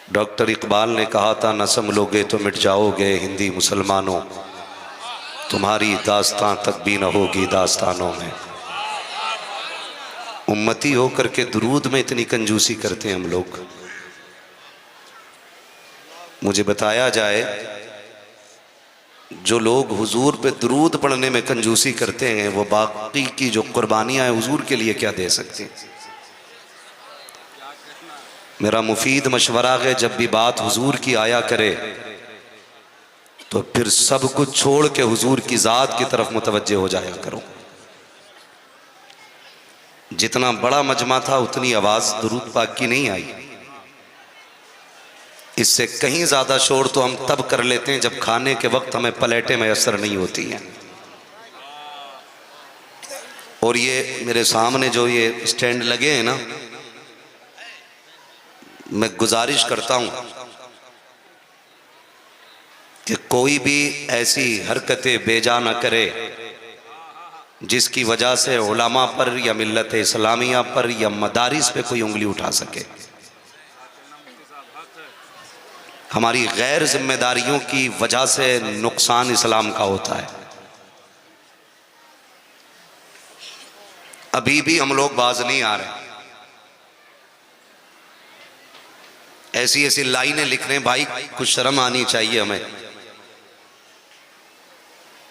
Doctor Iqbal ने कहा था, न संभलोगे तो मिट जाओगे हिंदी मुसलमानों, तुम्हारी दास्तां तक भी न होगी दास्तानों में। उम्मती होकर के दुरूद में इतनी कंजूसी करते हैं हम लोग। मुझे बताया जाए, जो लोग हुजूर पे दुरूद पढ़ने में कंजूसी करते हैं वो बाकी की जो कुर्बानियां हैं हुजूर के लिए क्या दे सकते हैं। मेरा मुफीद मशवरा है, जब भी बात हुजूर की आया करे तो फिर सब कुछ छोड़ के हुजूर की ज़ात की तरफ मुतवज्जे हो जाया करो। जितना बड़ा मजमा था उतनी आवाज़ दुरूद पाक की नहीं आई। इससे कहीं ज़्यादा शोर तो हम तब कर लेते हैं जब खाने के वक्त हमें प्लेटें मैसर नहीं होती हैं। और ये मेरे सामने जो ये स्टैंड लगे हैं ना, मैं गुजारिश करता हूं कि कोई भी ऐसी हरकतें बेजा न करे जिसकी वजह से उलमा पर या मिल्लत इस्लामिया पर या मदारिस पे कोई उंगली उठा सके। हमारी गैर जिम्मेदारियों की वजह से नुकसान इस्लाम का होता है। अभी भी हम लोग बाज नहीं आ रहे। ऐसी ऐसी लाइनें लिख रहे हैं, भाई कुछ शर्म आनी चाहिए हमें।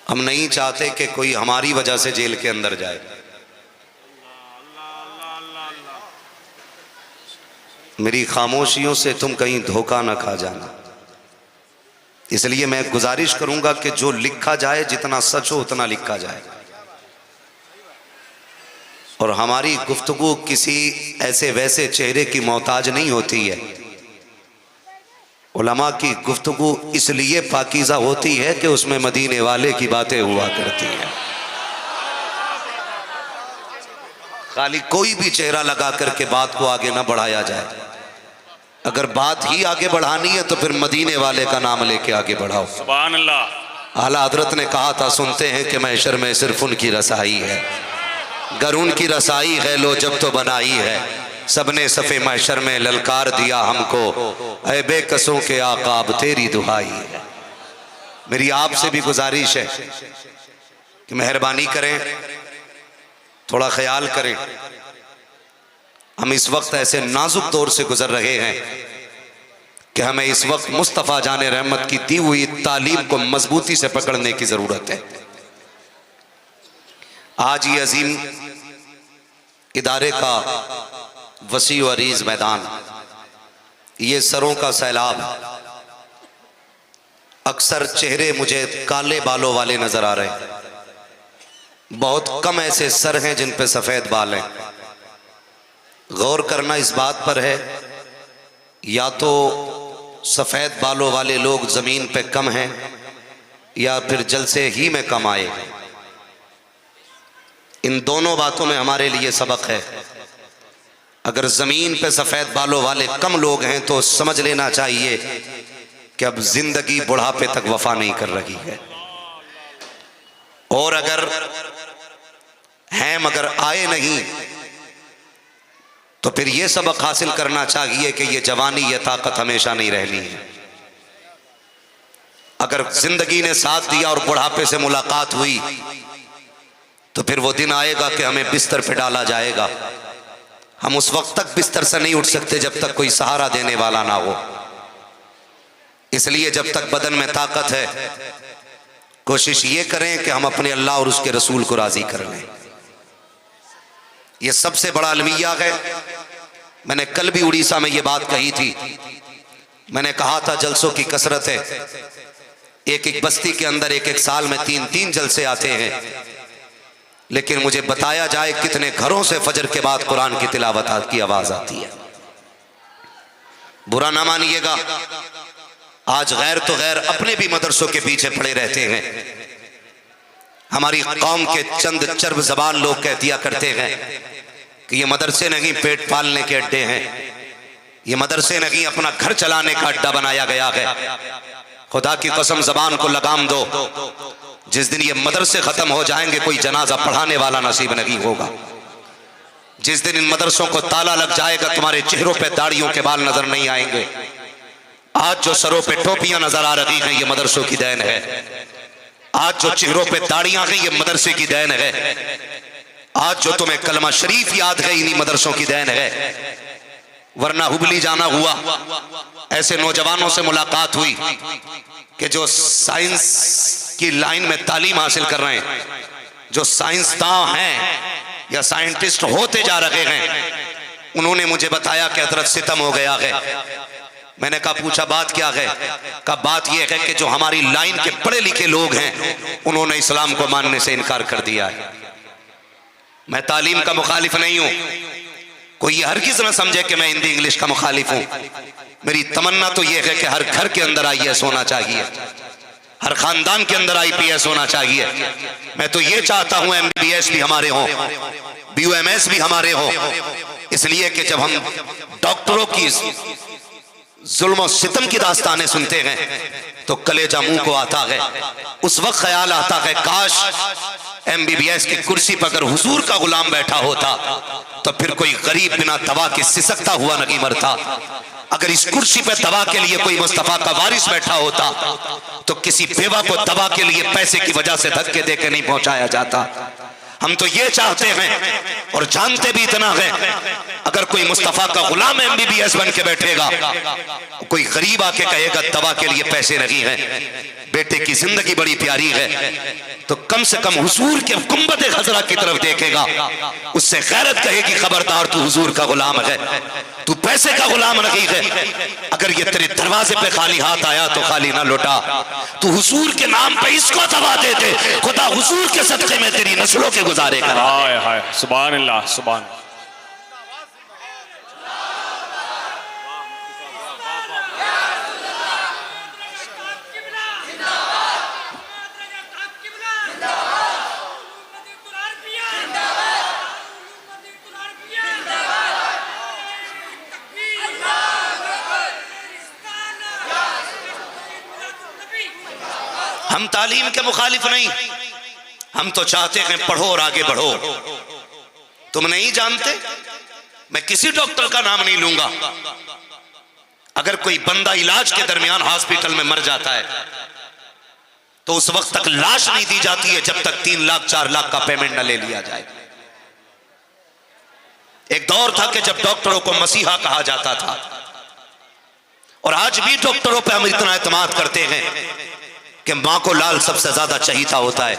हम नहीं चाहते कि कोई हमारी वजह से जेल के अंदर जाए। मेरी खामोशियों से तुम कहीं धोखा ना खा जाना। इसलिए मैं गुजारिश करूंगा कि जो लिखा जाए, जितना सच हो उतना लिखा जाए, और हमारी गुफ्तगू किसी ऐसे वैसे चेहरे की मोहताज नहीं होती है। उलमा की गुफ्तगू इसलिए पाकीज़ा होती है कि उसमें मदीने वाले की बातें हुआ करती हैं। खाली कोई भी चेहरा लगा करके बात को आगे ना बढ़ाया जाए। अगर बात ही आगे बढ़ानी है तो फिर मदीने वाले का नाम लेके आगे बढ़ाओ। सुभान अल्लाह। आला हजरत ने कहा था, सुनते हैं कि महशर में सिर्फ उनकी रसाई है, गर उनकी रसाई है लो जब तो बनाई है। सबने सफ़े महशर में ललकार दिया हमको, ऐ बेकसों के आकाब तेरी दुहाई है। मेरी आपसे भी गुजारिश है कि मेहरबानी करें, थोड़ा ख्याल करें। हम इस वक्त ऐसे नाजुक दौर से गुजर रहे हैं कि हमें इस वक्त मुस्तफ़ा जाने रहमत की दी हुई तालीम को मजबूती से पकड़ने की ज़रूरत है। आज ये अजीम इदारे का वसी व अरीज मैदान, ये सरों का सैलाब। अक्सर चेहरे मुझे काले बालों वाले नजर आ रहे हैं। बहुत कम ऐसे सर हैं जिन पे सफ़ेद बाल हैं। गौर करना इस बात पर है, या तो सफ़ेद बालों वाले लोग ज़मीन पे कम हैं या फिर जलसे ही में कम आए। इन दोनों बातों में हमारे लिए सबक है। अगर ज़मीन पे सफ़ेद बालों वाले कम लोग हैं तो समझ लेना चाहिए कि अब जिंदगी बुढ़ापे तक वफा नहीं कर रही है। और अगर हैं मगर आए नहीं तो फिर ये सबक हासिल करना चाहिए कि ये जवानी, ये ताकत हमेशा नहीं रहनी है। अगर जिंदगी ने साथ दिया और बुढ़ापे से मुलाकात हुई तो फिर वो दिन आएगा कि हमें बिस्तर पे डाला जाएगा। हम उस वक्त तक बिस्तर से नहीं उठ सकते जब तक कोई सहारा देने वाला ना हो। इसलिए जब तक बदन में ताकत है, कोशिश ये करें कि हम अपने अल्लाह और उसके रसूल को राजी कर लें। यह सबसे बड़ा अलमिया है। मैंने कल भी उड़ीसा में ये बात कही थी। मैंने कहा था जलसों की कसरत है। एक एक बस्ती के अंदर एक एक साल में 3-3 जलसे आते हैं। लेकिन मुझे बताया जाए कितने घरों से फजर के बाद कुरान की तिलावत की आवाज आती है। बुरा ना मानिएगा, आज गैर तो गैर अपने भी मदरसों के पीछे पड़े रहते हैं। हमारी कौम के चंद चर्ब जबान लोग कह दिया करते हैं कि ये मदरसे नहीं पेट पालने के अड्डे हैं, ये मदरसे नहीं अपना घर चलाने का अड्डा बनाया गया है। खुदा की कसम जबान को लगाम दो, जिस दिन ये मदरसे खत्म हो जाएंगे कोई जनाजा पढ़ाने वाला नसीब नहीं होगा। जिस दिन इन मदरसों को ताला लग जाएगा तुम्हारे चेहरों पे दाढ़ियों के बाल नजर नहीं आएंगे। आज जो सरों पे टोपियां नजर आ रही हैं ये मदरसों की देन है। आज जो चेहरों पे दाढ़ियां हैं ये मदरसे की देन है। आज जो तुम्हें कलमा शरीफ याद है इन्हीं मदरसों की देन है। वरना हुबली जाना हुआ, ऐसे नौजवानों से मुलाकात हुई कि जो साइंस की लाइन में तालीम हासिल कर रहे हैं, जो साइंसदान हैं या साइंटिस्ट होते जा रहे हैं, उन्होंने मुझे बताया कि हजरत सितम हो गया है। मैंने कहा पूछा बात क्या है? कहा बात यह है कि जो हमारी लाइन के पढ़े लिखे लोग हैं उन्होंने इस्लाम को मानने से इनकार कर दिया है। मैं तालीम का मुखालिफ नहीं हूं, कोई ये हरगिज़ ना समझे कि मैं हिंदी इंग्लिश का मुखालिफ हूं। मेरी तमन्ना तो यह है कि हर घर के अंदर IAS होना चाहिए, हर खानदान के अंदर IPS होना चाहिए। मैं तो ये चाहता हूं MBBS भी हमारे हों, BUMS भी हमारे हों, इसलिए कि जब हम डॉक्टरों की जुल्म और सितम की दास्तानें सुनते हैं तो कलेजा मुंह को आता है। उस वक्त ख्याल आता है काश MBBS की कुर्सी पर अगर हुजूर का गुलाम बैठा होता तो फिर कोई गरीब बिना दवा के सिसकता हुआ नहीं मरता। अगर इस कुर्सी पर दवा के लिए कोई मुस्तफा का वारिस बैठा होता तो किसी बेवा को दवा के लिए पैसे की वजह से धक्के देके नहीं पहुंचाया जाता। हम तो ये चाहते हैं और जानते भी इतना है, अगर कोई मुस्तफा का गुलाम MBBS बन के बैठेगा, कोई गरीब आके कहेगा दवा के लिए पैसे नहीं है, बेटे की जिंदगी बड़ी प्यारी है, तो कम से कम हुजूर के गुंबद खजरा की तरफ देखेगा, उससे गैरत कहेगी खबरदार तू हुजूर का गुलाम है, तू पैसे का गुलाम नहीं है। अगर ये तेरे दरवाजे पे खाली हाथ आया तो खाली ना लौटा, तू हुजूर के नाम पे इसको दवा दे दे, खुदा हुजूर के सदके में तेरी नस्लों के गुजारे करा। हाय हाय सुभान अल्लाह सुभान। हम तालीम के मुखालिफ नहीं, हम तो चाहते हैं पढ़ो और आगे बढ़ो। तुम नहीं जानते, मैं किसी डॉक्टर का नाम नहीं लूंगा, अगर कोई बंदा इलाज के दरमियान हॉस्पिटल में मर जाता है तो उस वक्त तक लाश नहीं दी जाती है जब तक 3 लाख 4 लाख का पेमेंट न ले लिया जाए। एक दौर था कि जब डॉक्टरों को मसीहा कहा जाता था, और आज भी डॉक्टरों पे हम इतना एतमाद करते हैं कि मां को लाल सबसे ज्यादा चहीता होता है,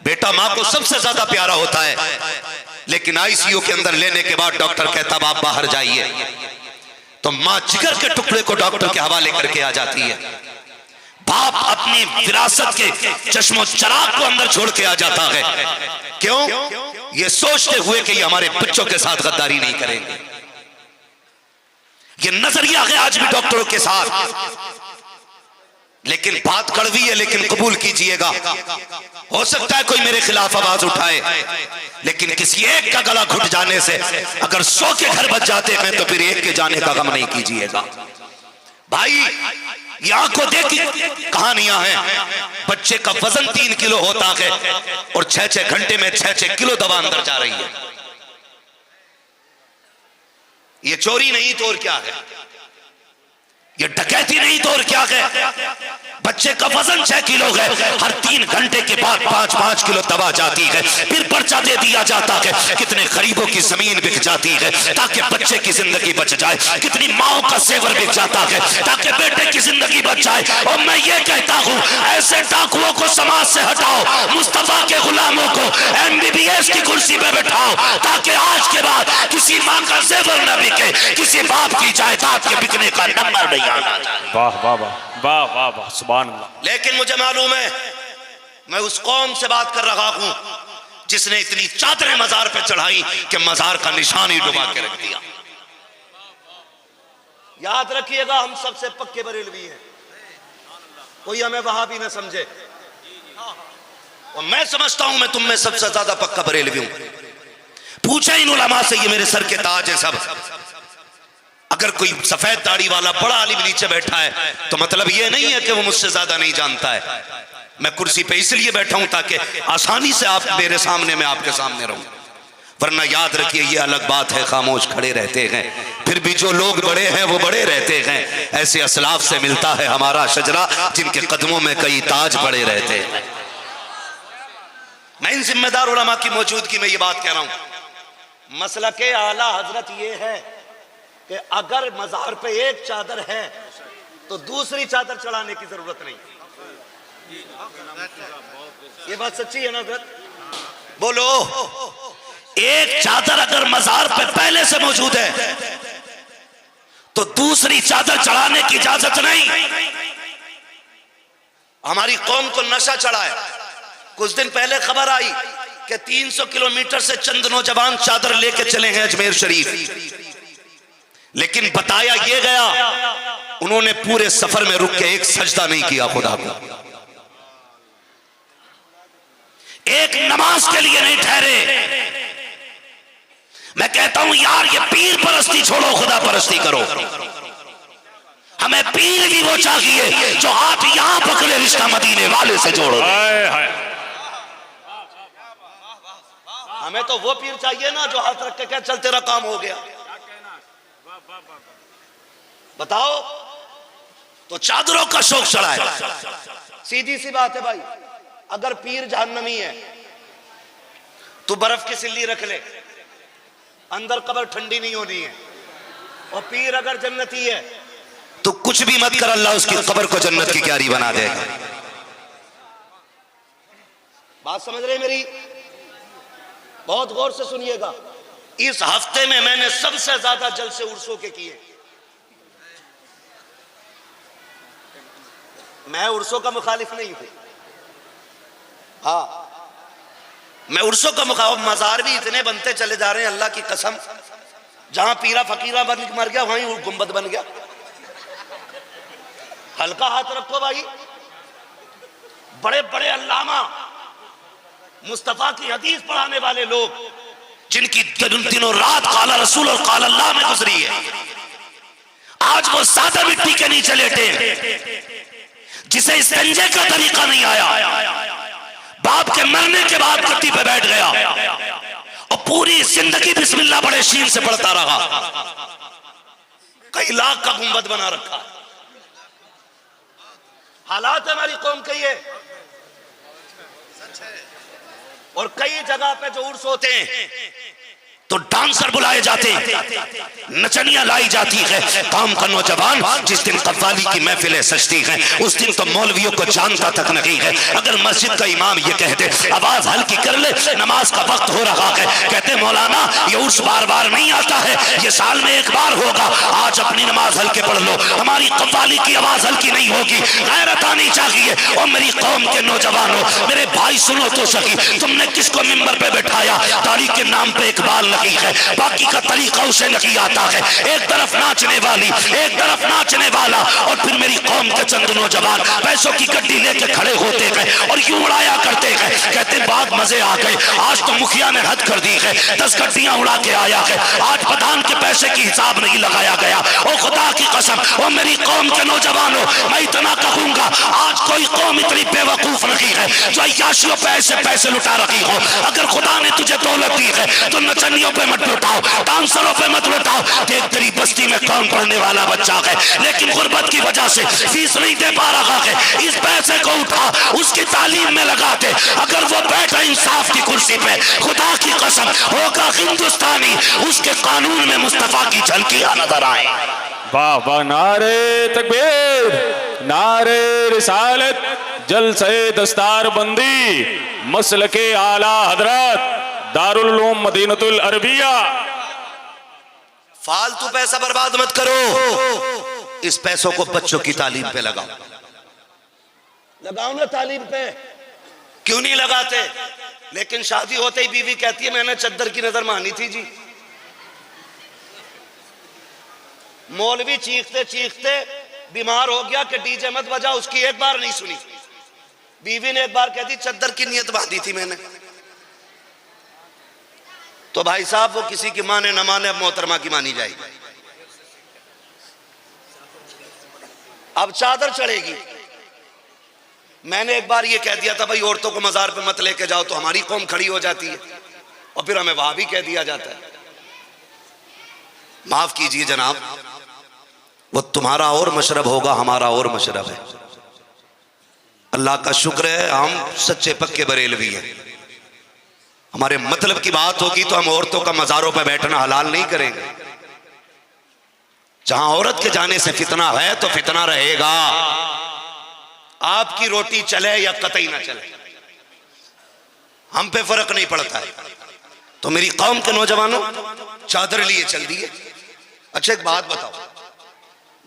बेटा मां को सबसे ज्यादा प्यारा होता है, लेकिन ICU के अंदर लेने के बाद डॉक्टर कहता आप बाहर जाइए, तो मां जिगर के टुकड़े को डॉक्टर के हवाले करके आ जाती है। बाप अपनी विरासत के चश्मो चराग को अंदर छोड़ के आ जाता है। क्यों? ये सोचते हुए कि ये हमारे बच्चों के साथ गद्दारी नहीं करेंगे। ये नजरिया है आज भी डॉक्टरों के साथ, लेकिन बात कड़वी है, लेकिन कबूल कीजिएगा। हो सकता है कोई मेरे खिलाफ आवाज उठाए, लेकिन किसी एक का गला घुट जाने से अगर 100 के घर बच जाते हैं तो फिर एक के जाने का गम नहीं कीजिएगा। भाई ये आंखों देखी कहानियां हैं, बच्चे का वजन 3 किलो होता है और 6-6 घंटे में 6-6 किलो दवा अंदर जा रही है। ये चोरी नहीं तो और क्या है, ये डकैती नहीं तो और क्या है। बच्चे का वजन 6 किलो है, हर 3 घंटे के बाद 5-5 किलो दवा जाती है, फिर पर्चा दे दिया जाता है। कितने गरीबों की जमीन बिक जाती है ताकि बच्चे की जिंदगी बच जाए, कितनी माओ का सेवर बिक जाता है ताकि बेटे की जिंदगी बच जाए। और मैं ये कहता हूँ ऐसे डाकुओं को समाज से हटाओ, मुस्तफा के गुलामों को MBBS की कुर्सी पे बैठाओ, ताकि आज के बाद किसी माँ का सेवर न बिके, किसी बाप की जायदाद के बिकने का नंबर नहीं आना चाहिए। वाह वाह वाह वाह वाह वाह सुभान अल्लाह। लेकिन मुझे मालूम है मैं उस कौम से बात कर रहा हूं जिसने इतनी चादरें मजार पे चढ़ाई कि मजार का निशान ही डुबा के रख दिया। याद रखिएगा हम सबसे पक्के बरेलवी हैं, कोई हमें वहां भी ना समझे, और मैं समझता हूं मैं तुम में सबसे ज्यादा पक्का बरेलवी हूं। पूछे इन उलमा से, ये मेरे सर के ताज है सब। अगर कोई सफेद दाढ़ी वाला बड़ा आलिम नीचे बैठा है तो मतलब ये नहीं है कि वो मुझसे ज्यादा नहीं जानता है। मैं कुर्सी पे इसलिए बैठा हूं ताकि आसानी से आप मेरे सामने, मैं आपके सामने रहूं। वरना याद रखिए ये अलग बात है खामोश खड़े रहते हैं, फिर भी जो लोग बड़े हैं वो बड़े रहते हैं। ऐसे असलाफ से मिलता है हमारा शजरा जिनके कदमों में कई ताज पड़े रहते हैं। मैं इन जिम्मेदार उलमा की मौजूदगी में ये बात कह रहा हूं, मसला के आला हजरत ये है कि अगर मज़ार पे एक चादर है तो दूसरी चादर चढ़ाने की जरूरत नहीं। ये बात सच्ची है ना हजरत? बोलो। एक चादर अगर मज़ार पे पहले से मौजूद है तो दूसरी चादर चढ़ाने की इजाजत नहीं। हमारी कौम को नशा चढ़ा है। कुछ दिन पहले खबर आई कि 300 किलोमीटर से चंद नौजवान चादर लेके चले हैं अजमेर शरीफ, लेकिन बताया यह गया उन्होंने पूरे सफर में रुक के एक सजदा नहीं किया खुदा को, एक नमाज के लिए नहीं ठहरे। मैं कहता हूं यार ये पीर परस्ती छोड़ो, खुदा परस्ती करो। हमें पीर भी वो चाहिए जो हाथ यहां पकड़े, रिश्ता मदीने वाले से जोड़ो। हमें तो वो पीर चाहिए ना जो हाथ रख के क्या चल तेरा काम हो गया। बताओ। तो चादरों का शौक चढ़ा है। सीधी सी बात है भाई, अगर पीर जहन्नमी है तो बर्फ की सिल्ली रख ले, अंदर कब्र ठंडी नहीं होनी है। और पीर अगर जन्नती है तो कुछ भी मत कर, अल्लाह उसकी कब्र को जन्नत की क्यारी बना देगा। बात समझ रहे मेरी? बहुत गौर से सुनिएगा। इस हफ्ते में मैंने सबसे ज्यादा जलसे उर्सों के किए। मैं उर्सों का मुखालिफ नहीं हूं, हाँ मैं उर्सों का मुखालिफ। मजार भी इतने बनते चले जा रहे हैं अल्लाह की कसम, जहां पीरा फकीरा बन मर गया वहीं गुंबद बन गया। हल्का हाथ रखो भाई। बड़े बड़े अल्लामा मुस्तफा की हदीस पढ़ाने वाले लोग जिनकी दिनों रात काला रसूल और काला अल्लाह में गुजरी है, आज वो सादा मिट्टी के नीचे लेटे हैं, जिसे इस्तिंजे का तरीका नहीं आया, बाप के मरने के बाद गद्दी पे बैठ गया और पूरी जिंदगी बिस्मिल्लाह बड़े शीन से पढ़ता रहा। कई लाख का गुंबद बना रखा। हालात हमारी कौम के ये। और कई जगह पे जो उर्स होते हैं तो डांसर बुलाए जाते हैं, नचनियां लाई जाती है। काम का नौजवान जिस दिन कव्वाली की महफिलें सजती हैं उस दिन तो मौलवियों को जानता तक नहीं है। अगर मस्जिद का इमाम ये कह दे आवाज हल्की कर ले, नमाज का वक्त हो रहा है, कहते मौलाना ये उर्स बार बार नहीं आता है, ये साल में एक बार होगा, आज अपनी नमाज हल्के पढ़ लो, हमारी कव्वाली की आवाज हल्की नहीं होगी। गैरत आनी चाहिए। और मेरी कौम के नौजवानों, मेरे भाई सुनो तो सही, तुमने किसको मिंबर पे बैठाया? तारीख के नाम पे इकबाल है, बाकी का तरीका उसे नहीं आता है। एक तरफ नाचने वाली, एक तरफ नाचने वाला, और फिर मेरी कौम के चंद नौजवान पैसों की गड्डी लेके खड़े होते हैं और यूं उड़ाया करते हैं। कहते बाद मजे आ गए, आज तो मुखिया ने हद कर दी है, 10 गड्डियां उड़ा के आया है, आज प्रधान के पैसे की हिसाब नहीं लगाया गया। ओ खुदा की कसम, ओ मेरी कौम के नौजवानों, मैं इतना कहूंगा, आज कोई कौम इतनी बेवकूफ नहीं है जो अय्याशियों पे ऐसे पैसे लुटा रही हो। अगर खुदा ने तुझे दौलत दी है तो नचनियों पे मत लुटाओ, डांसरों पे मत लुटाओ। देख तेरी बस्ती में कौन पढ़ने वाला बच्चा है लेकिन गुर्बत की वजह से फीस नहीं दे पा रहा है, इस पैसे को उठा उसकी तालीम में लगा दे। अगर वो बैठा इंसाफ की कुर्सी पे, खुदा की कसम होगा हिंदुस्तानी, उसके कानून में मुस्तफा की झलकियां नजर आए। वाह वाह, नारे तकबीर, नारे रिसालत, जलसे दस्तार बंदी, मसलके आला हजरत दारुल उलूम मदीनतुल अरबिया। फालतू पैसा बर्बाद मत करो, इस पैसों को बच्चों की तालीम पे लगाओ। लगाओ ना तालीम पे, क्यों नहीं लगाते? लेकिन शादी होते ही बीवी कहती है मैंने चद्दर की नजर मानी थी जी। मौलवी चीखते चीखते बीमार हो गया कि डीजे मत बजा, उसकी एक बार नहीं सुनी। बीवी ने एक बार कह दी चद्दर की नियत बांधी थी मैंने। तो भाई साहब वो किसी की माने न माने, अब मोहतरमा की मानी जाएगी। अब चादर चढ़ेगी। मैंने एक बार ये कह दिया था भाई औरतों को मजार पे मत लेके जाओ, तो हमारी कौम खड़ी हो जाती है। और फिर हमें वहां भी कह दिया जाता है। माफ कीजिए जनाब, वो तुम्हारा और मशरब होगा, हमारा और मशरब है। अल्लाह का शुक्र है हम सच्चे पक्के बरेलवी हैं। हमारे मतलब की बात होगी तो हम औरतों का मज़ारों पर बैठना हलाल नहीं करेंगे। जहां औरत के जाने से फितना है तो फितना रहेगा। आपकी रोटी चले या कतई ना चले, हम पे फर्क नहीं पड़ता है। तो मेरी कौम के नौजवानों, चादर लिए चल दिए। अच्छा एक बात बताओ,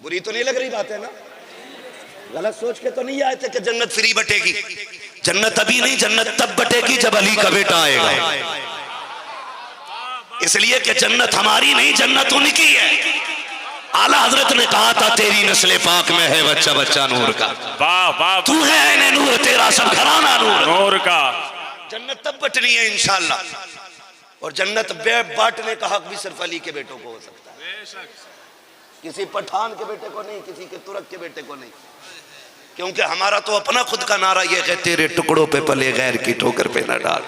बुरी तो नहीं लग रही बात है ना? गलत सोच के तो नहीं आए थे कि जन्नत फ्री बटेगी। जन्नत अभी नहीं, जन्नत तब बटेगी जब अली का बेटा आएगा। इसलिए कि जन्नत हमारी नहीं, जन्नत उनकी है। आला हजरत ने कहा था तेरी नस्ल पाक में है बच्चा बच्चा नूर का। वाह वाह, तू है ऐने नूर, तेरा सब घराना नूर का। जन्नत तब बटनी है इंशाअल्लाह। और जन्नत बांटने का हक भी सिर्फ अली के बेटों को हो सकता है, किसी पठान के बेटे को नहीं, किसी के तुरक के बेटे को नहीं। क्योंकि हमारा तो अपना खुद का नारा ये है, तेरे टुकड़ों पे पले गैर की ठोकर पे न डाल,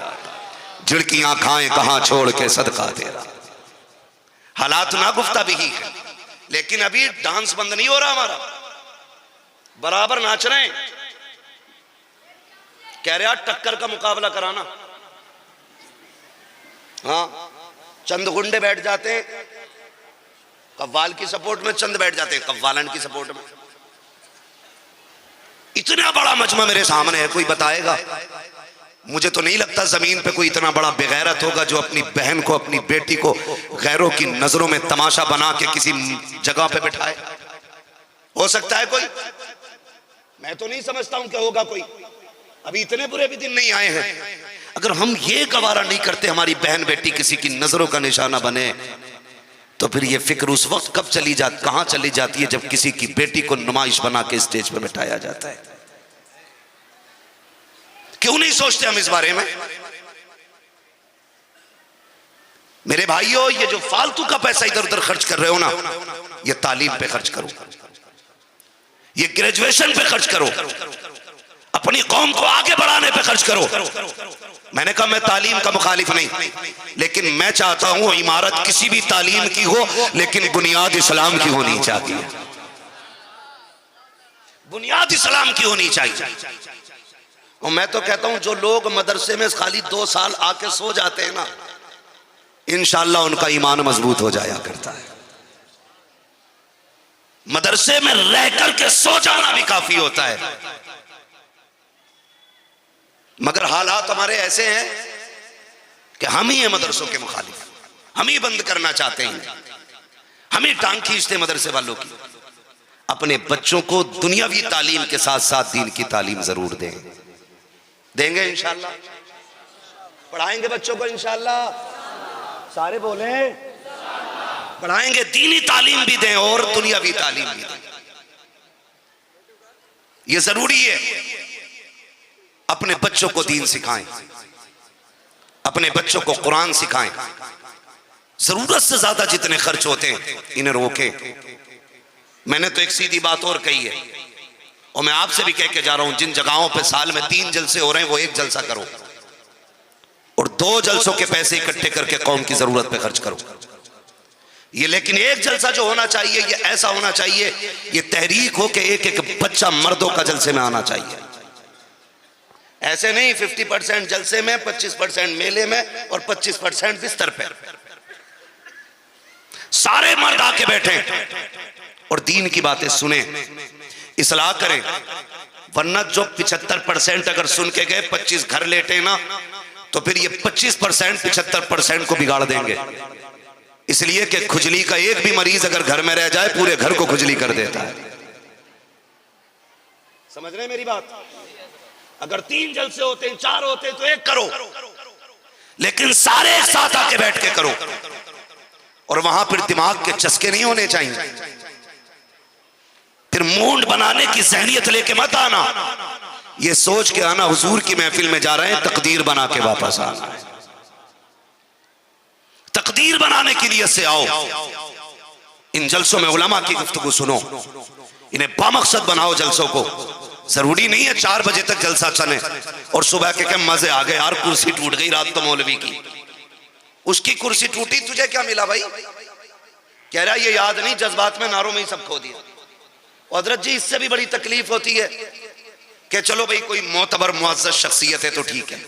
झिड़कियां खाएं कहां छोड़ के सदका तेरा। हालात ना गुफ्ता भी है, लेकिन अभी डांस बंद नहीं हो रहा हमारा, बराबर नाच रहे हैं। कह रहे यार टक्कर का मुकाबला कराना। हाँ, चंद गुंडे बैठ जाते हैं कव्वाल की सपोर्ट में, चंद बैठ जाते हैं कव्वालन की सपोर्ट में। इतना बड़ा मजमा मेरे सामने है, कोई बताएगा? मुझे तो नहीं लगता जमीन पे कोई इतना बड़ा बेगैरत होगा जो अपनी बहन को, अपनी बेटी को गैरों की नजरों में तमाशा बना के किसी जगह पे बिठाए। हो सकता है कोई, मैं तो नहीं समझता हूं कि होगा कोई। अभी इतने बुरे भी दिन नहीं आए हैं। अगर हम ये गवारा नहीं करते हमारी बहन बेटी किसी की नजरों का निशाना बने, तो फिर ये फिक्र उस वक्त कब कहां चली जाती है जब किसी की बेटी को नुमाइश बना के स्टेज पर बिठाया जाता है। क्यों नहीं सोचते हम इस बारे में? मेरे भाइयों, ये जो फालतू का पैसा इधर उधर खर्च कर रहे हो ना, ये तालीम पे खर्च करो, ये ग्रेजुएशन पे खर्च करो, अपनी कौम को आगे बढ़ाने पे खर्च करो। मैंने कहा मैं तालीम का मुखालिफ नहीं, लेकिन मैं चाहता हूं इमारत किसी भी तालीम की हो, लेकिन बुनियाद इस्लाम की होनी चाहिए। बुनियाद इस्लाम की होनी चाहिए। और मैं तो कहता हूं जो लोग मदरसे में खाली 2 साल आके सो जाते हैं ना, इंशाअल्लाह उनका ईमान मजबूत हो जाया करता है। मदरसे में रह करके सो जाना भी काफी होता है। मगर हालात हमारे ऐसे हैं कि हम ही हैं मदरसों के मुखालिफ, हम ही बंद करना चाहते हैं, हम ही टांग खींचते मदरसे वालों की। अपने बच्चों को दुनियावी तालीम के साथ साथ दीन की तालीम जरूर देंगे इंशाअल्लाह। पढ़ाएंगे बच्चों को इंशाअल्लाह, सारे बोले पढ़ाएंगे, दीनी तालीम भी दें और दुनियावी तालीम भी दें। ये जरूरी है। अपने बच्चों को दीन सिखाएं, अपने बच्चों को कुरान सिखाएं। जरूरत से ज्यादा जितने खर्च होते हैं इन्हें रोकें। मैंने तो एक सीधी बात और कही है, और मैं आपसे भी कह के जा रहा हूं, जिन जगहों पे साल में 3 जलसे हो रहे हैं वो 1 जलसा करो, और 2 जलसों के पैसे इकट्ठे करके कौम की जरूरत पे खर्च करो। ये लेकिन 1 जलसा जो होना चाहिए ये ऐसा होना चाहिए, ये तहरीक हो के एक बच्चा मर्दों का जलसे में आना चाहिए। ऐसे नहीं 50% जलसे में, 25% मेले में और 25% बिस्तर पे। सारे मर्द आके बैठे और दीन की बातें सुने, इस्लाह करें। वरना जो 75% अगर सुन के गए 25 घर लेटे ना, तो फिर ये 25% 75% को बिगाड़ देंगे। इसलिए कि खुजली का एक भी मरीज अगर घर में रह जाए पूरे घर को खुजली कर देता है। समझ रहे मेरी बात? अगर 3 जलसे होते हैं, 4 होते हैं तो 1 करो, लेकिन सारे एक साथ आके बैठ के करो। और वहां फिर दिमाग के चस्के नहीं होने चाहिए, फिर मूंड बनाने की जहनियत लेके मत आना। ये सोच के आना हुजूर की महफिल में जा रहे हैं, तकदीर बना के वापस आना है। तकदीर बनाने की नियत से आओ। इन जलसों में उलमा की गुफ्तगू सुनो, इन्हें बामकसद बनाओ जलसों को। जरूरी नहीं है 4 बजे तक जलसा चले और सुबह के मजे आ गए यार, कुर्सी टूट गई रात तो मौलवी की। उसकी कुर्सी टूटी, तुझे क्या मिला भाई? कह रहा ये याद नहीं, जज्बात में नारों में ही सब खो दिया। हजरत जी इससे भी बड़ी तकलीफ होती है कि चलो भाई कोई मोतबर मुअज़्ज़ज़ शख्सियत है तो ठीक है,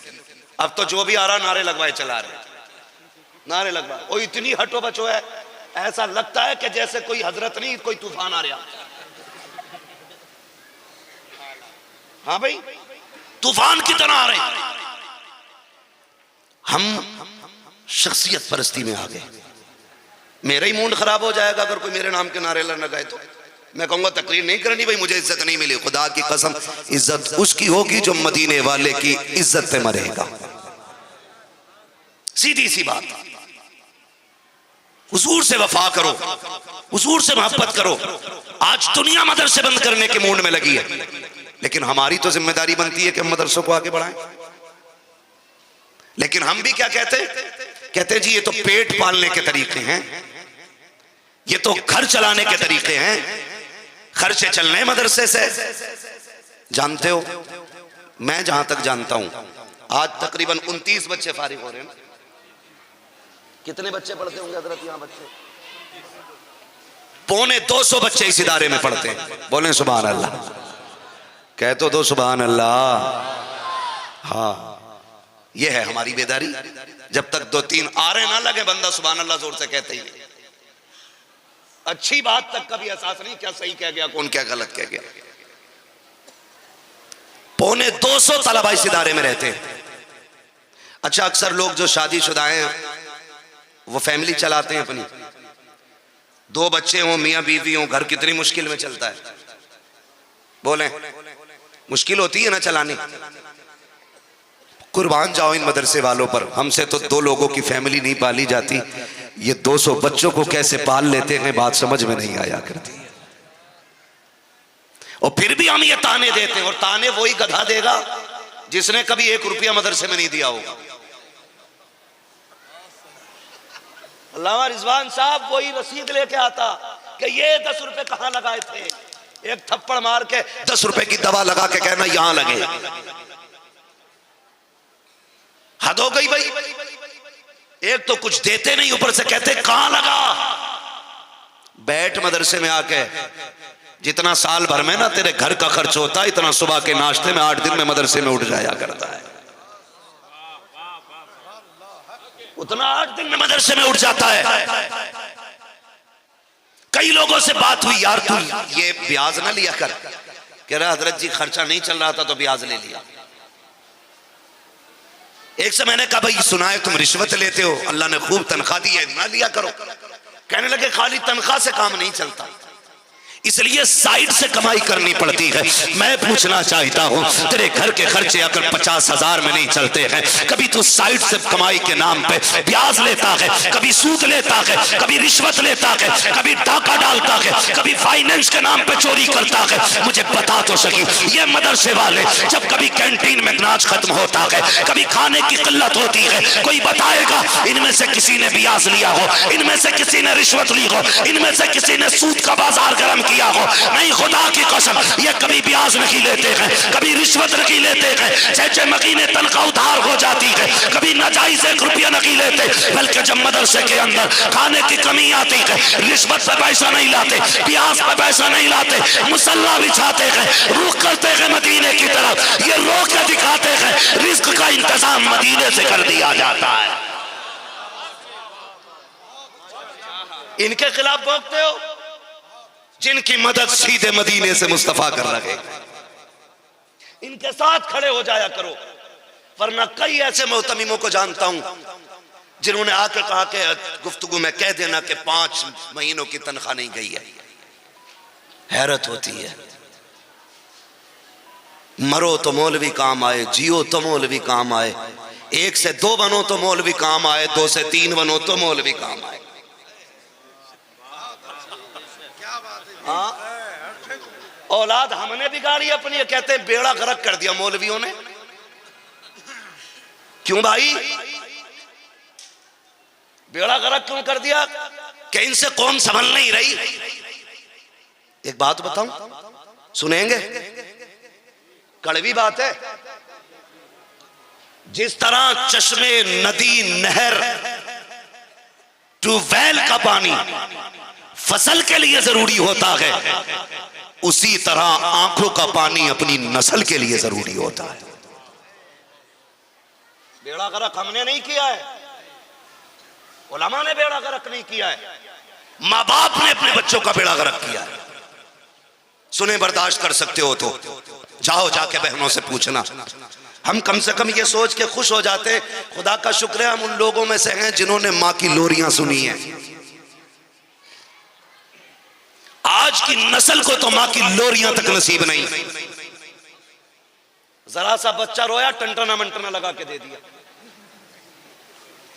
अब तो जो भी आ रहा नारे लगवाए चला रहे, नारे लगवा। वो इतनी हटो बचो है, ऐसा लगता है कि जैसे कोई हजरत नहीं कोई तूफान आ रहा। हाँ भाई तूफान की तरह आ रहे। हम शख्सियत परस्ती में आ गए। मेरा ही मूड खराब हो जाएगा अगर कोई मेरे नाम के नारे लगाए तो। मैं कहूंगा तकरीर नहीं करनी भाई, मुझे इज्जत नहीं मिली। खुदा की कसम इज्जत उसकी होगी जो मदीने वाले की इज्जत पे मरेगा। सीधी सी बात। हुजूर से वफा करो, हुजूर से मोहब्बत करो। आज दुनिया मदरसे बंद करने के मूड में लगी है, लेकिन हमारी तो जिम्मेदारी बनती है कि हम मदरसों को आगे बढ़ाएं। लेकिन हम भी क्या कहते जी ये तो पेट पालने के तरीके हैं, ये तो घर चलाने के तरीके हैं, खर्चे चलने मदरसे से। जानते हो मैं जहां तक जानता हूं आज तकरीबन 29 बच्चे फारिग हो रहे हैं। कितने बच्चे पढ़ते होंगे हजरत यहां? बच्चे 250 बच्चे इस इदारे में पढ़ते हैं। बोले सुभान अल्लाह, कह तो दो सुभान अल्लाह। हाँ ये है हमारी बेदारी। जब तक 2-3 आरे ना लगे बंदा सुभान अल्लाह जोर से कहते ही नहीं। अच्छी बात तक कभी एहसास नहीं क्या सही कह गया, कौन क्या गलत कह गया। 250 तलबा इस इदारे में रहते हैं। अच्छा अक्सर लोग जो शादीशुदा हैं वो फैमिली चलाते हैं अपनी, 2 बच्चे हों, मियाँ बीवी हों, घर कितनी मुश्किल में चलता है। बोले मुश्किल होती है ना चलानी। कुर्बान जाओ इन मदरसे वालों पर। हमसे तो 2 लोगों की फैमिली नहीं पाली जाती, ये 200 बच्चों को कैसे पाल लेते हैं बात समझ में नहीं आया करती। और फिर भी हम ये ताने देते हैं, और ताने वही गधा देगा जिसने कभी 1 रुपया मदरसे में नहीं दिया होगा। अल्लामा रिजवान साहब वही रसीद लेके आता कि ये 10 रुपए कहां लगाए थे, एक थप्पड़ मार के 10 रुपए की दवा लगा के कहना यहां लगे। हद हो गई भाई। एक तो कुछ देते नहीं, ऊपर से कहते कहां लगा। बैठ मदरसे में आके, जितना साल भर में ना तेरे घर का खर्च होता है इतना सुबह के नाश्ते में 8 दिन में मदरसे में उठ जाया करता है। उतना 8 दिन में मदरसे में उठ जाता है। कई लोगों से बात हुई, यार तू ये ब्याज ना लिया कर। कह रहा हजरत जी खर्चा नहीं चल रहा था तो ब्याज ले लिया। एक से मैंने कहा भाई सुना है तुम रिश्वत लेते हो, अल्लाह ने खूब तनख्वाह दी है, ना लिया करो। कहने लगे खाली तनख्वाह से काम नहीं चलता, इसलिए साइड से कमाई करनी पड़ती है। मैं पूछना चाहता हूँ तेरे घर के खर्चे अगर 50,000 में नहीं चलते हैं, कभी तू साइड से कमाई के नाम पे ब्याज लेता है, कभी सूद लेता है, कभी रिश्वत लेता है, कभी डाका डालता है, कभी फाइनेंस के नाम पे चोरी करता है। मुझे बता तो सकी ये मदरसे वाले जब कभी कैंटीन में अनाज खत्म होता है, कभी खाने की किल्लत होती है, कोई बताएगा इनमें से किसी ने ब्याज लिया हो, इनमें से किसी ने रिश्वत ली हो, इनमें से किसी ने सूद का बाजार गर्म किया हो? नहीं, खुदा की कसम ये कभी ब्याज नहीं लेते हैं, कभी रिश्वत नहीं लेते हैं। चेचे मकीने तनख्वाह उधार हो जाती है, कभी नाजायज 1 रुपया नहीं लेते। बल्कि जब मदरसे के अंदर खाने की कमी आती है, रिश्वत पे पैसा नहीं लाते, ब्याज पे पैसा नहीं लाते, मुसल्ला बिछाते हैं, रुख करते हैं मदीने की तरफ। ये रोक के दिखाते हैं रिज्क का इंतजाम मदीने से कर दिया जाता है। इनके खिलाफ बोलते हो जिनकी मदद सीधे मदीने से मुस्तफा कर रहे, इनके साथ खड़े हो जाया करो। वरना कई ऐसे मोहतमीमों को जानता हूं जिन्होंने आके कहा कि गुफ्तगू में कह देना कि 5 महीनों की तनख्वाह नहीं गई है। हैरत होती है। मरो तो मौलवी काम आए, जियो तो मौलवी काम आए। 1 से 2 बनो तो मौलवी काम आए, 2 से 3 बनो तो मौलवी काम आए। हाँ औलाद हमने बिगाड़ी अपनी, ये कहते हैं बेड़ा गर्क कर दिया मौलवियों ने। क्यों भाई बेड़ा गर्क क्यों कर दिया? कि इनसे कौम संभल नहीं रही। एक बात बताऊं, सुनेंगे? कड़वी बात है। जिस तरह चश्मे, नदी, नहर ट्यूबवेल का पानी फसल के लिए जरूरी होता है, उसी तरह आंखों का पानी अपनी नस्ल के लिए जरूरी होता है। बेड़ा गर्क हमने नहीं किया है, उलमा ने बेड़ा गर्क नहीं किया है, माँ बाप ने अपने बच्चों का बेड़ा गर्क किया है। सुने बर्दाश्त कर सकते हो तो जाओ, जाके बहनों से पूछना। हम कम से कम ये सोच के खुश हो जाते, खुदा का शुक्र है हम उन लोगों में से हैं जिन्होंने माँ की लोरियां सुनी हैं। आज की नस्ल को तो माँ की लोरियां तक नसीब नहीं। जरा सा बच्चा रोया, टंटना मंटना लगा के दे दिया,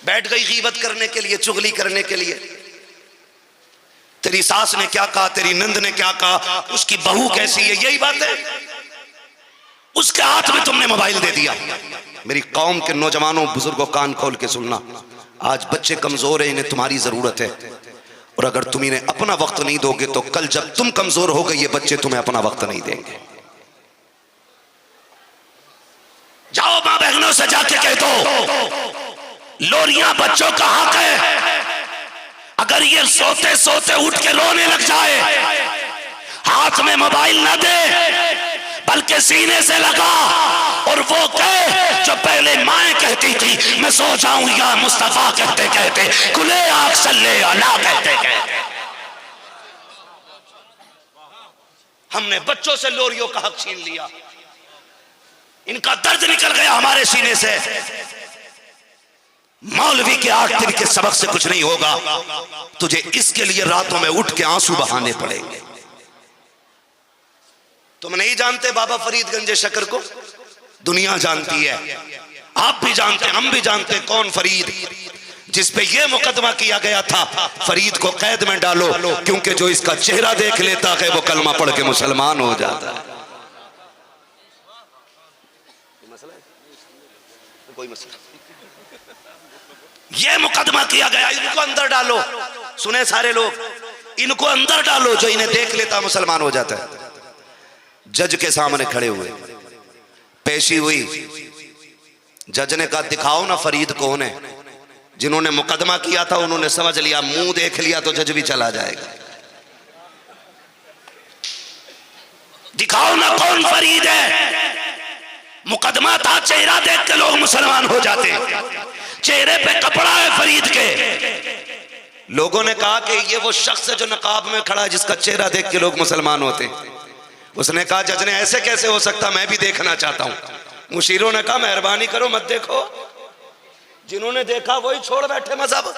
बैठ गई गीबत करने के लिए, चुगली करने के लिए। तेरी सास ने क्या कहा, तेरी नंद ने क्या कहा, उसकी बहू कैसी है, यही बात है। उसके हाथ में तुमने मोबाइल दे दिया। मेरी कौम के नौजवानों बुजुर्गों, कान खोल के सुनना, आज बच्चे कमजोर हैं, इन्हें तुम्हारी जरूरत है। और अगर तुम इन्हें अपना वक्त नहीं दोगे तो कल जब तुम कमजोर हो गए ये बच्चे तुम्हें अपना वक्त नहीं देंगे। जाओ मां बहनों से जाके कह दो, लोरियां बच्चों का हक है। अगर ये सोते सोते उठ के रोने लग जाए, हाथ में मोबाइल ना दे बल्कि सीने से लगा और वो कहे जो पहले माए कहती थी, मैं सो जाऊं या मुस्तफा कहते कहते, खुले आंख सल्ले अला कहते कहते। हमने बच्चों से लोरियों का हक छीन लिया, इनका दर्द निकल गया हमारे सीने से। मौलवी के 8 दिन के सबक से कुछ नहीं होगा, तुझे इसके लिए रातों में उठ के आंसू बहाने पड़ेंगे। तुम नहीं जानते बाबा फरीदगंज शकर को, दुनिया जानती है, आप भी जानते, हम भी जानते कौन फरीद, जिस पे ये मुकदमा किया गया था फरीद को कैद में डालो, क्योंकि जो इसका चेहरा देख लेता है वो कलमा पढ़ के मुसलमान हो जाता है। कोई मसला, ये मुकदमा किया गया, इनको अंदर डालो। सुने सारे लोग, इनको अंदर डालो, जो इन्हें देख लेता मुसलमान हो जाता है। जज के सामने खड़े हुए, पेशी हुई, जज ने कहा दिखाओ ना फरीद कौन है। जिन्होंने मुकदमा किया था उन्होंने समझ लिया, मुंह देख लिया तो जज भी चला जाएगा। दिखाओ ना कौन फरीद है। मुकदमा था, चेहरा देख के लोग मुसलमान हो जाते, चेहरे पे कपड़ा है फरीद के। लोगों ने कहा कि ये वो शख्स है जो नकाब में खड़ा है, जिसका चेहरा देख के लोग मुसलमान होते। उसने कहा जज ने ऐसे कैसे हो सकता, मैं भी देखना चाहता हूं। मुशीरों ने कहा मेहरबानी करो मत देखो, जिन्होंने देखा वही छोड़ बैठे मजहब।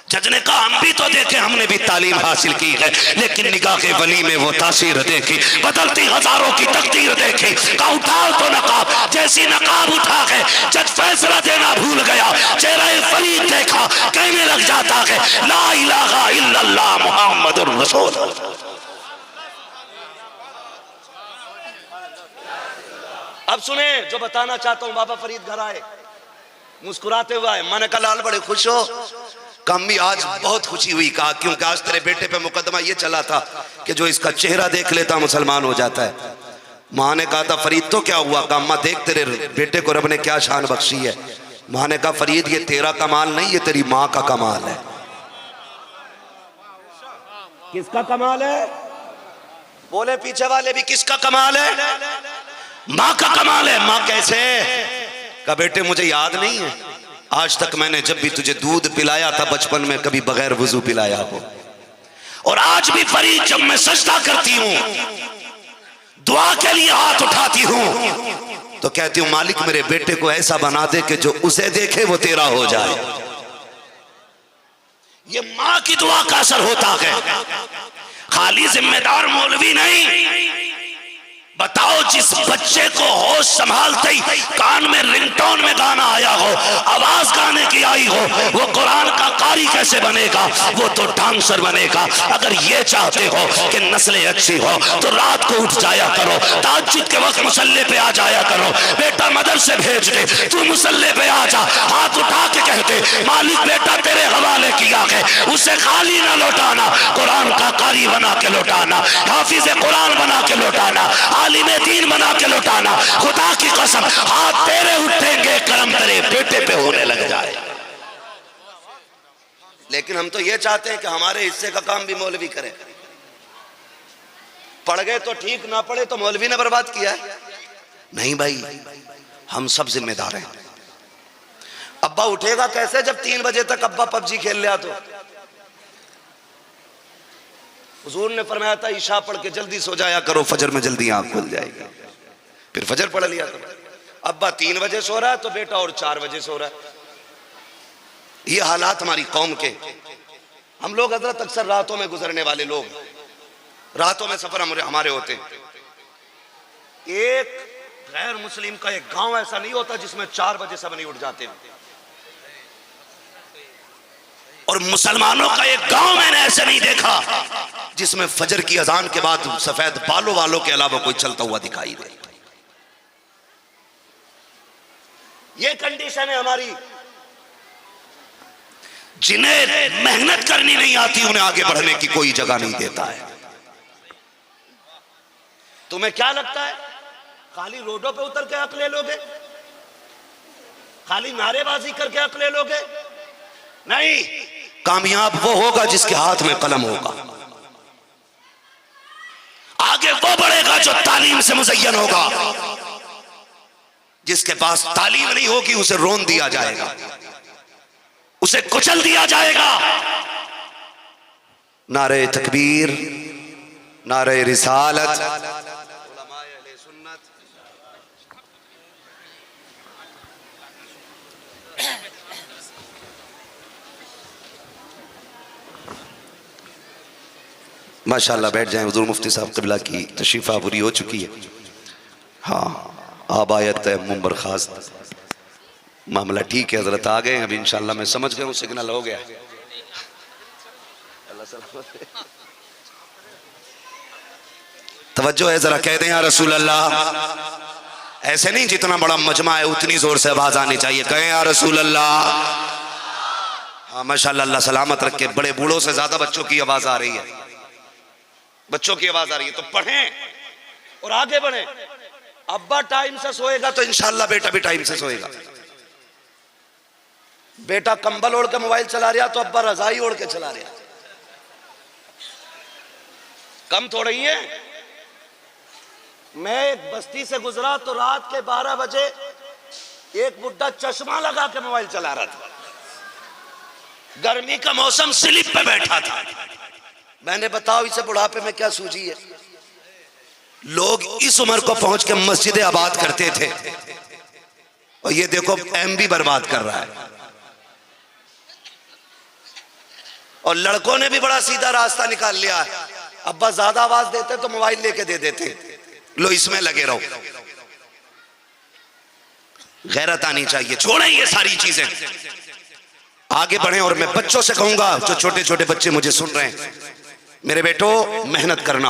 जज ने कहा हम भी तो देखे, हमने भी तालीम हासिल की है, लेकिन निगाह के वली में वो तासीर देखी, बदलती हजारों की तकदीर देखी। कहा उठाओ तो नकाब, जैसी नकाब उठा के जज फैसला देना भूल गया, चेहरा फरीद देखा, कहने लग जाता है ला इलाहा इल्लल्लाह मुहम्मदुर रसूल। अब सुने जो बताना चाहता हूं। बाबा फरीद घर आए, मुस्कुराते हुए आए। मैंने कहा लाल बड़े खुश हो? कम्मी आज बहुत खुशी हुई। कहा क्योंकि आज तेरे बेटे पे मुकदमा ये चला था कि जो इसका चेहरा देख लेता मुसलमान हो जाता है। माँ ने कहा था फरीद तो क्या हुआ? कहा अम्मा देख तेरे बेटे को रब ने क्या शान बख्शी है। माँ ने कहा फरीद ये तेरा कमाल नहीं, ये तेरी माँ का कमाल है। किसका कमाल है? बोले पीछे वाले भी, किसका कमाल है? माँ का कमाल है। माँ कैसे? कहा बेटे मुझे याद नहीं है, आज तक मैंने जब भी तुझे दूध पिलाया था बचपन में कभी बगैर वजू पिलाया हो। और आज भी फरीद जब मैं सजदा करती हूं, दुआ के लिए हाथ उठाती हूं, तो कहती हूं मालिक मेरे बेटे को ऐसा बना दे कि जो उसे देखे वो तेरा हो जाए। ये माँ की दुआ का असर होता है, खाली जिम्मेदार मौलवी नहीं। बताओ जिस बच्चे को होश संभालते ही कान में रिंगटोन में गाना आया हो, आवाज गाने की आई हो, वो कुरान का कारी कैसे बनेगा? वो तो डांसर बनेगा। अगर ये चाहते हो कि नस्लें अच्छी हो तो रात को उठ जाया करो, ताज्जुद के वक्त मुसल्ले पे आ जाया करो। बेटा मदरसे भेज दे, तू मुसल्ले पे आ जा, हाथ उठा के कहते मालिक बेटा तेरे हवाले किया है, उसे खाली ना लौटाना, कुरान का कारी बना के लौटाना, हाफिज कुरान बना के लौटाना, आलिमे दीन बना के लौटाना। खुदा की कसम हाथ तेरे उठेंगे, करम तेरे बेटे पे होने लग जाए। लेकिन हम तो ये चाहते हैं कि हमारे हिस्से का काम भी मौलवी करे। पढ़ गए तो ठीक, ना पढ़े तो मौलवी ने बर्बाद किया है। नहीं भाई, हम सब जिम्मेदार हैं। अब्बा उठेगा कैसे जब 3 बजे तक अब्बा पबजी खेल लिया? तो हुजूर ने फरमाया था ईशा पढ़ के जल्दी सो जाया करो, फजर में जल्दी आंख खुल जाएगी। फिर फजर पढ़ लिया करो। अब्बा 3 बजे सो रहा है तो बेटा और 4 बजे सो रहा है। ये हालात हमारी कौम के। हम लोग हजरत अक्सर रातों में गुजरने वाले लोग, रातों में सफर हमारे होते हैं। एक गैर मुस्लिम का एक गांव ऐसा नहीं होता जिसमें 4 बजे सब नहीं उठ जाते। और मुसलमानों का एक गांव मैंने ऐसे नहीं देखा जिसमें फजर की अजान के बाद सफेद बालों वालों के अलावा कोई चलता हुआ दिखाई दे। ये कंडीशन है हमारी। जिन्हें मेहनत करनी नहीं आती उन्हें आगे बढ़ने की कोई जगह नहीं देता है। तुम्हें क्या लगता है खाली रोडों पे उतर के हक ले लोगे? खाली नारेबाजी करके हक ले लोगे? नहीं, कामयाब वो होगा जिसके हाथ में कलम होगा। आगे वो बढ़ेगा जो तालीम से मुज़य्यन होगा। जिसके पास तालीम नहीं होगी उसे रोन दिया जाएगा, उसे कुचल दिया जाएगा। नारे तकबीर, नारे रिसालत, माशाल्लाह। बैठ जाएं। हुजूर मुफ्ती साहब क़िबला की तशरीफ़ पूरी हो चुकी है। हाँ, आप आयत मुंबर खास मामला ठीक है। हजरत आ गए अभी इंशाल्लाह। मैं समझ गया हूँ सिग्नल हो गया। तवज्जो है, जरा कह दें या रसूल अल्लाह। ऐसे नहीं, जितना बड़ा मजमा है उतनी जोर से आवाज आनी चाहिए। कहें या रसूल अल्लाह। हाँ माशाल्लाह, अल्लाह सलामत रखे। बड़े बूढ़ों से ज्यादा बच्चों की आवाज आ रही है। बच्चों की आवाज आ रही है तो पढ़ें और आगे बढ़ें। अब्बा टाइम से सोएगा तो इंशाल्लाह बेटा भी टाइम से सोएगा। बेटा कंबल ओढ़ के मोबाइल चला रहा तो अब्बा रजाई ओढ़ के चला रहा। कम थोड़ा ही है। मैं एक बस्ती से गुजरा तो रात के 12 बजे एक बुड्ढा चश्मा लगा के मोबाइल चला रहा था। गर्मी का मौसम, स्लिप पे बैठा था। मैंने बताओ इसे बुढ़ापे में क्या सूझी है? लोग इस उम्र को पहुंच के मस्जिदें आबाद करते थे और ये देखो एमबी बर्बाद कर रहा है। और लड़कों ने भी बड़ा सीधा रास्ता निकाल लिया है। अब्बा ज्यादा आवाज देते तो मोबाइल लेके दे देते, लो इसमें लगे रहो। गैरत आनी चाहिए। छोड़ें ये सारी चीजें, आगे बढ़ें। और मैं बच्चों से कहूंगा, जो छोटे छोटे बच्चे मुझे सुन रहे हैं, मेरे बेटो मेहनत करना,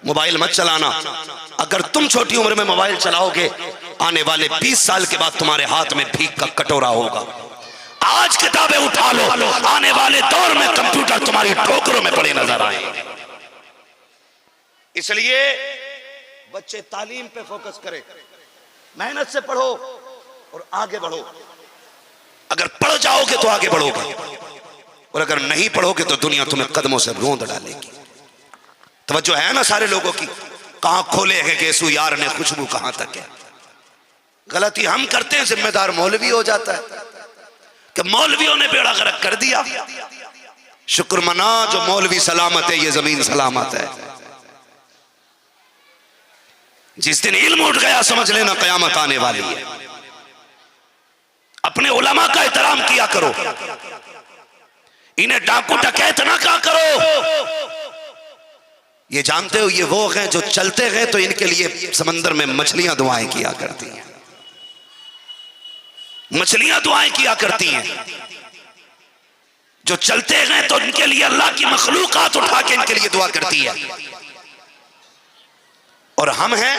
मोबाइल मत चलाना। अगर तुम छोटी उम्र में मोबाइल चलाओगे, आने वाले 20 साल के बाद तुम्हारे हाथ में भीख का कटोरा होगा। आज किताबें उठा लो, आने वाले दौर में कंप्यूटर तुम्हारी ठोकरों में पड़े नजर आए। इसलिए बच्चे तालीम पे फोकस करें, मेहनत से पढ़ो और आगे बढ़ो। अगर पढ़ जाओगे तो आगे बढ़ोगे, और अगर नहीं पढ़ोगे तो दुनिया तुम्हें कदमों से रोंद डालेगी। तवज्जो है ना सारे लोगों की? कहां खोले है केसु यार ने खुशबू कहां तक है। गलती हम करते हैं, जिम्मेदार मौलवी हो जाता है कि मौलवियों ने बेड़ा गर्क कर दिया। शुक्र मना जो मौलवी सलामत है, ये जमीन सलामत है। जिस दिन इल्म उठ गया समझ लेना कयामत आने वाली है। अपने उलमा का एहतराम किया करो, इन्हें डाकू डकैत ना कहा करो। ये जानते हो ये वो हैं जो चलते हैं तो इनके लिए समंदर में मछलियां दुआएं किया करती हैं। मछलियां दुआएं किया करती हैं। जो चलते हैं तो इनके लिए अल्लाह की मखलूकात उठा के इनके लिए दुआ करती है। और हम हैं